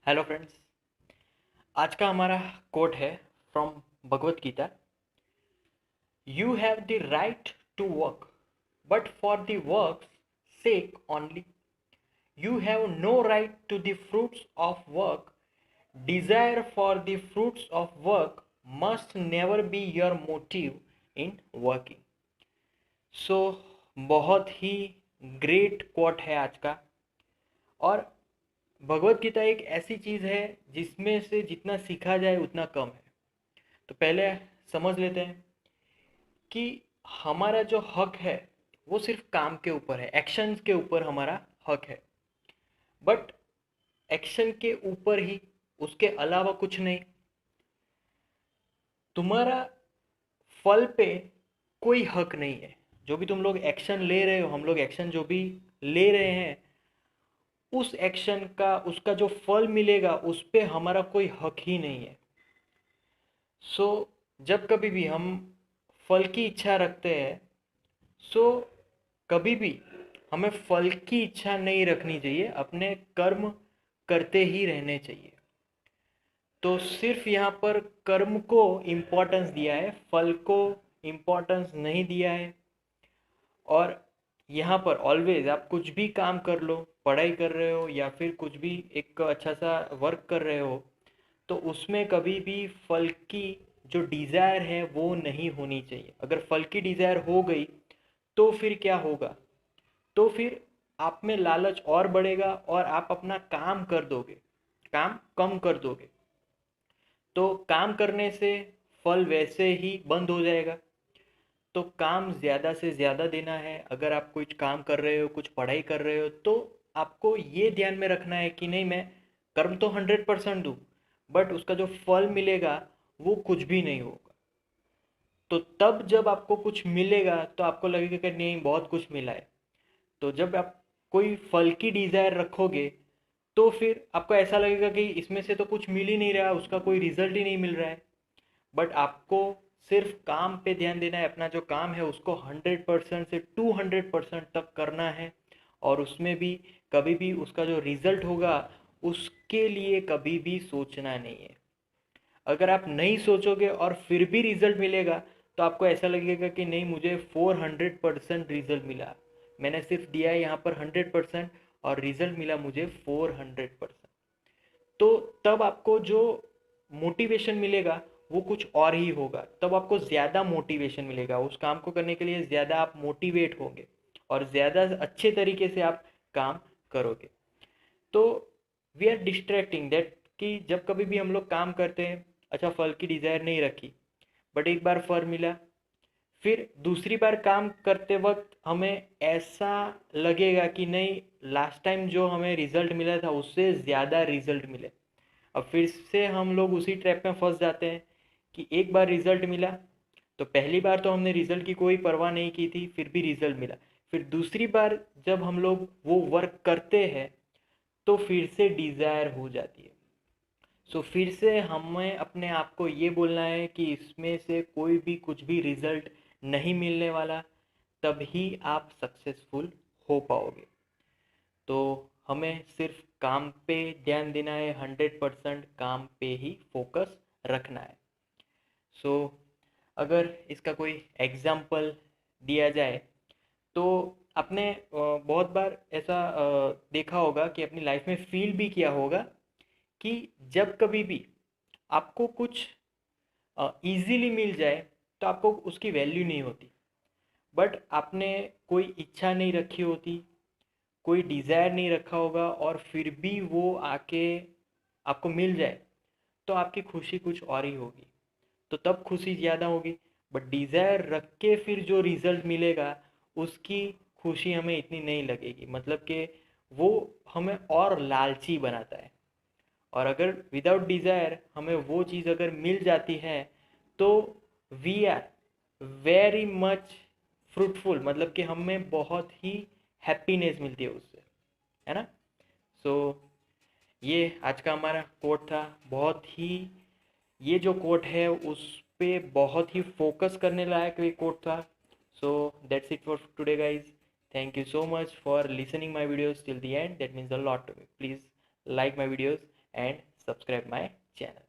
Hello friends. आज का हमारा कोट है from Bhagavad Gita. You have the right to work but for the work's sake only. You have no right to the fruits of work. Desire for the fruits of work must never be your motive in working. So बहुत ही great coat है आज का। और भगवत गीता एक ऐसी चीज़ है जिसमें से जितना सीखा जाए उतना कम है। तो पहले समझ लेते हैं कि हमारा जो हक है वो सिर्फ काम के ऊपर है, एक्शंस के ऊपर हमारा हक है। बट एक्शन के ऊपर ही, उसके अलावा कुछ नहीं। तुम्हारा फल पे कोई हक नहीं है। जो भी तुम लोग एक्शन ले रहे हो, हम लोग एक्शन जो भी ले रहे हैं, उस एक्शन का उसका जो फल मिलेगा उस पे हमारा कोई हक ही नहीं है। सो जब कभी भी हम फल की इच्छा रखते हैं, सो कभी भी हमें फल की इच्छा नहीं रखनी चाहिए, अपने कर्म करते ही रहने चाहिए। तो सिर्फ यहाँ पर कर्म को इम्पोर्टेंस दिया है, फल को इम्पोर्टेंस नहीं दिया है। और यहाँ पर ऑलवेज आप कुछ भी काम कर लो, पढ़ाई कर रहे हो या फिर कुछ भी एक अच्छा सा वर्क कर रहे हो, तो उसमें कभी भी फल की जो डिज़ायर है वो नहीं होनी चाहिए। अगर फल की डिज़ायर हो गई तो फिर क्या होगा? तो फिर आप में लालच और बढ़ेगा और आप अपना काम कर दोगे, काम कम कर दोगे। तो काम करने से फल वैसे ही बंद हो जाएगा। तो काम ज़्यादा से ज़्यादा देना है। अगर आप कुछ काम कर रहे हो, कुछ पढ़ाई कर रहे हो, तो आपको ये ध्यान में रखना है कि नहीं, मैं कर्म तो 100% दूँ, बट उसका जो फल मिलेगा वो कुछ भी नहीं होगा। तो तब जब आपको कुछ मिलेगा तो आपको लगेगा कि नहीं, बहुत कुछ मिला है। तो जब आप कोई फल की डिज़ायर रखोगे तो फिर आपको ऐसा लगेगा कि इसमें से तो कुछ मिल ही नहीं रहा, उसका कोई रिजल्ट ही नहीं मिल रहा है। बट आपको सिर्फ काम पे ध्यान देना है, अपना जो काम है उसको 100% से 200% तक करना है। और उसमें भी कभी भी उसका जो रिजल्ट होगा उसके लिए कभी भी सोचना नहीं है। अगर आप नहीं सोचोगे और फिर भी रिजल्ट मिलेगा तो आपको ऐसा लगेगा कि नहीं, मुझे 400% रिजल्ट मिला। मैंने सिर्फ दिया है यहाँ पर 100% और रिजल्ट मिला मुझे 400%। तो तब आपको जो मोटिवेशन मिलेगा वो कुछ और ही होगा। तब आपको ज़्यादा मोटिवेशन मिलेगा, उस काम को करने के लिए ज़्यादा आप मोटिवेट होंगे और ज़्यादा अच्छे तरीके से आप काम करोगे। तो वी आर डिस्ट्रैक्टिंग दैट कि जब कभी भी हम लोग काम करते हैं, अच्छा फल की डिज़ायर नहीं रखी, बट एक बार फल मिला, फिर दूसरी बार काम करते वक्त हमें ऐसा लगेगा कि नहीं, लास्ट टाइम जो हमें रिजल्ट मिला था उससे ज़्यादा रिजल्ट मिले। अब फिर से हम लोग उसी ट्रैप में फंस जाते हैं कि एक बार रिजल्ट मिला, तो पहली बार तो हमने रिजल्ट की कोई परवाह नहीं की थी, फिर भी रिजल्ट मिला। फिर दूसरी बार जब हम लोग वो वर्क करते हैं तो फिर से डिज़ायर हो जाती है। सो फिर से हमें अपने आप को ये बोलना है कि इसमें से कोई भी कुछ भी रिजल्ट नहीं मिलने वाला, तभी आप सक्सेसफुल हो पाओगे। तो हमें सिर्फ काम पे ध्यान देना है, 100% काम पे ही फोकस रखना है। सो अगर इसका कोई एग्जाम्पल दिया जाए तो आपने बहुत बार ऐसा देखा होगा कि अपनी लाइफ में फील भी किया होगा कि जब कभी भी आपको कुछ इजीली मिल जाए तो आपको उसकी वैल्यू नहीं होती। बट आपने कोई इच्छा नहीं रखी होती, कोई डिज़ायर नहीं रखा होगा और फिर भी वो आके आपको मिल जाए तो आपकी खुशी कुछ और ही होगी। तो तब खुशी ज़्यादा होगी। बट डिज़ायर रख के फिर जो रिज़ल्ट मिलेगा उसकी खुशी हमें इतनी नहीं लगेगी, मतलब कि वो हमें और लालची बनाता है। और अगर विदाउट डिज़ायर हमें वो चीज़ अगर मिल जाती है तो we are very much fruitful, मतलब कि हमें बहुत ही हैप्पीनेस मिलती है उससे, है ना। सो ये आज का हमारा कोट था। बहुत ही, ये जो कोट है उस पे बहुत ही फोकस करने लायक ये कोट था। So that's it for today guys. Thank you so much for listening my videos till the end. That means a lot to me. Please like my videos and subscribe my channel.